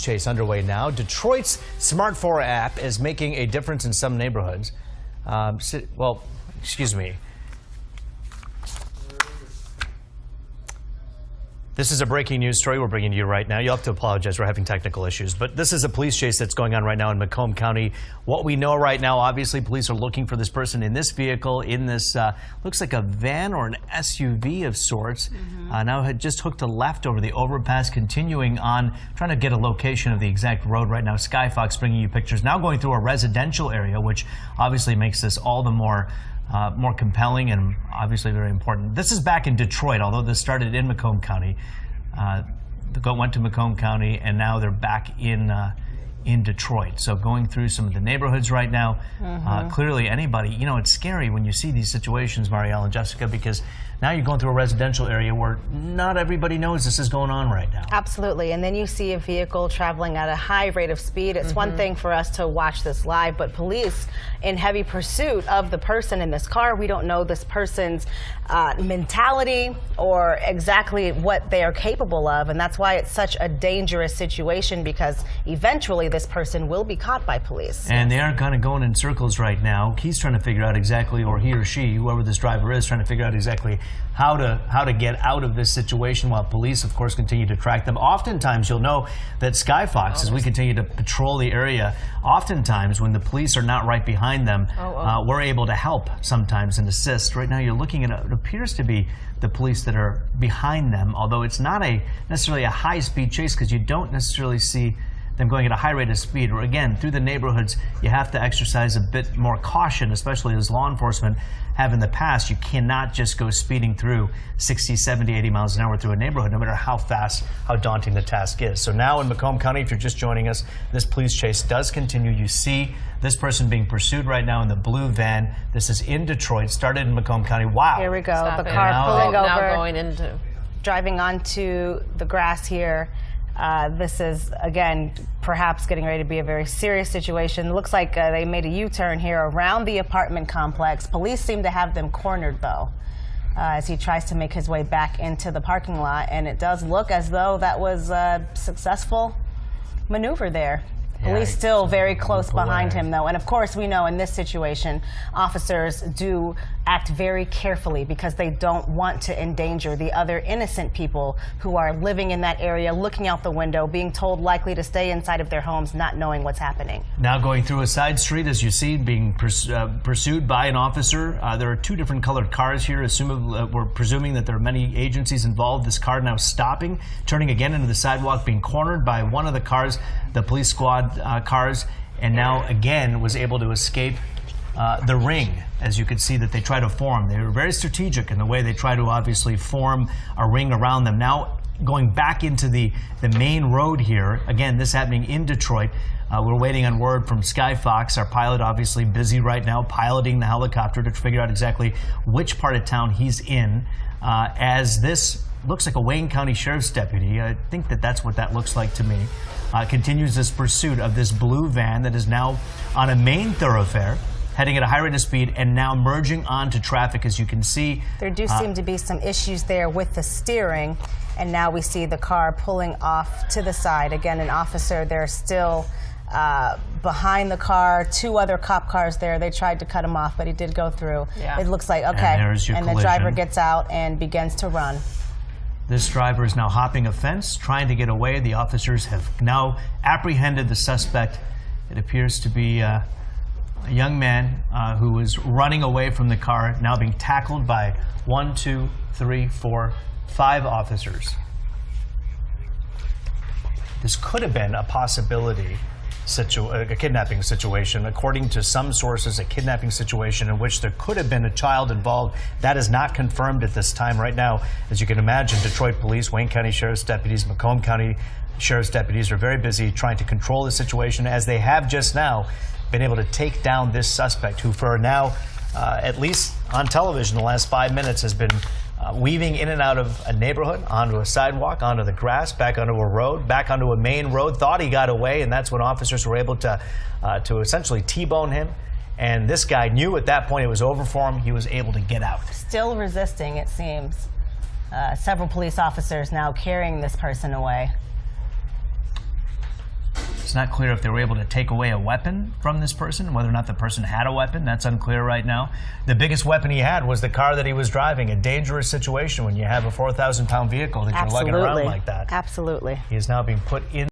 Chase underway now. Detroit's Smart 4 app is making a difference in some neighborhoods. Well, excuse me. This is a breaking news story we're bringing to you right now. You'll have to apologize, we're having technical issues. But this is a police chase that's going on right now in Macomb County. What we know right now, obviously, police are looking for this person in this vehicle, in this, looks like a van or an SUV of sorts. Now had just hooked a left over the overpass, continuing on, trying to get a location of the exact road right now. Skyfox bringing you pictures. Now going through a residential area, which obviously makes this all the more compelling and obviously very important. This is back in Detroit, although this started in Macomb County. Went to Macomb County, and now they're back in Detroit. So going through some of the neighborhoods right now. Clearly anybody, you know, it's scary when you see these situations, Marielle and Jessica, because now you're going through a residential area where not everybody knows this is going on right now. Absolutely. And then you see a vehicle traveling at a high rate of speed. It's one thing for us to watch this live, but police in heavy pursuit of the person in this car. We don't know this person's mentality or exactly what they are capable of. And that's why it's such a dangerous situation, because eventually this person will be caught by police. And they are kind of going in circles right now. He's trying to figure out exactly, or he or she, whoever this driver is, trying to figure out exactly how to get out of this situation, while police, of course, continue to track them. Oftentimes, you'll know that Skyfox, as we continue to patrol the area, oftentimes when the police are not right behind them, we're able to help sometimes and assist. Right now, you're looking at, it appears to be the police that are behind them, although it's not necessarily a high-speed chase, because you don't necessarily see them going at a high rate of speed. Or again, through the neighborhoods, you have to exercise a bit more caution, especially as law enforcement have in the past. You cannot just go speeding through 60, 70, 80 miles an hour through a neighborhood, no matter how fast, how daunting the task is. So now in Macomb County, if you're just joining us, this police chase does continue. You see this person being pursued right now in the blue van. This is in Detroit, started in Macomb County. Wow. Here we go. Stop the it. car pulling over, now going into, driving onto the grass here. This is, again, perhaps getting ready to be a very serious situation. It looks like they made a U-turn here around the apartment complex. Police seem to have them cornered, though, as he tries to make his way back into the parking lot. And it does look as though that was a successful maneuver there. Police still very close behind him, though. And of course, we know in this situation, officers do act very carefully because they don't want to endanger the other innocent people who are living in that area, looking out the window, being told likely to stay inside of their homes, not knowing what's happening. Now going through a side street, as you see, being pursued by an officer. There are two different colored cars here. We're presuming that there are many agencies involved. This car now stopping, turning again into the sidewalk, being cornered by one of the cars, the police squad cars, and now again was able to escape the ring. As you can see that they try to form. They were very strategic in the way they try to obviously form a ring around them. Now going back into the main road here, again, this happening in Detroit. We're waiting on word from Skyfox, our pilot, obviously busy right now piloting the helicopter to figure out exactly which part of town he's in. As this looks like a Wayne County Sheriff's deputy, I think that's what that looks like to me, continues this pursuit of this blue van that is now on a main thoroughfare, heading at a high rate of speed and now merging onto traffic. As you can see, there do seem to be some issues there with the steering, and now we see the car pulling off to the side. Again, an officer there still behind the car, two other cop cars there. They tried to cut him off, but he did go through. It looks like, okay, and the driver gets out and begins to run. This driver is now hopping a fence, trying to get away. The officers have now apprehended the suspect. It appears to be a young man who was running away from the car, now being tackled by 1, 2, 3, 4, 5 officers. This could have been a possibility, a kidnapping situation. According to some sources, a kidnapping situation in which there could have been a child involved. That is not confirmed at this time. Right now, as you can imagine, Detroit police, Wayne County Sheriff's deputies, Macomb County Sheriff's deputies are very busy trying to control the situation, as they have just now been able to take down this suspect, who for now, at least on television the last 5 minutes, has been weaving in and out of a neighborhood, onto a sidewalk, onto the grass, back onto a road, back onto a main road. Thought he got away, and that's when officers were able to essentially T-bone him. And this guy knew at that point it was over for him. He was able to get out. Still resisting, it seems. Several police officers now carrying this person away. It's not clear if they were able to take away a weapon from this person, whether or not the person had a weapon. That's unclear right now. The biggest weapon he had was the car that he was driving. A dangerous situation when you have a 4,000-pound vehicle that you're lugging around like that. Absolutely. He is now being put in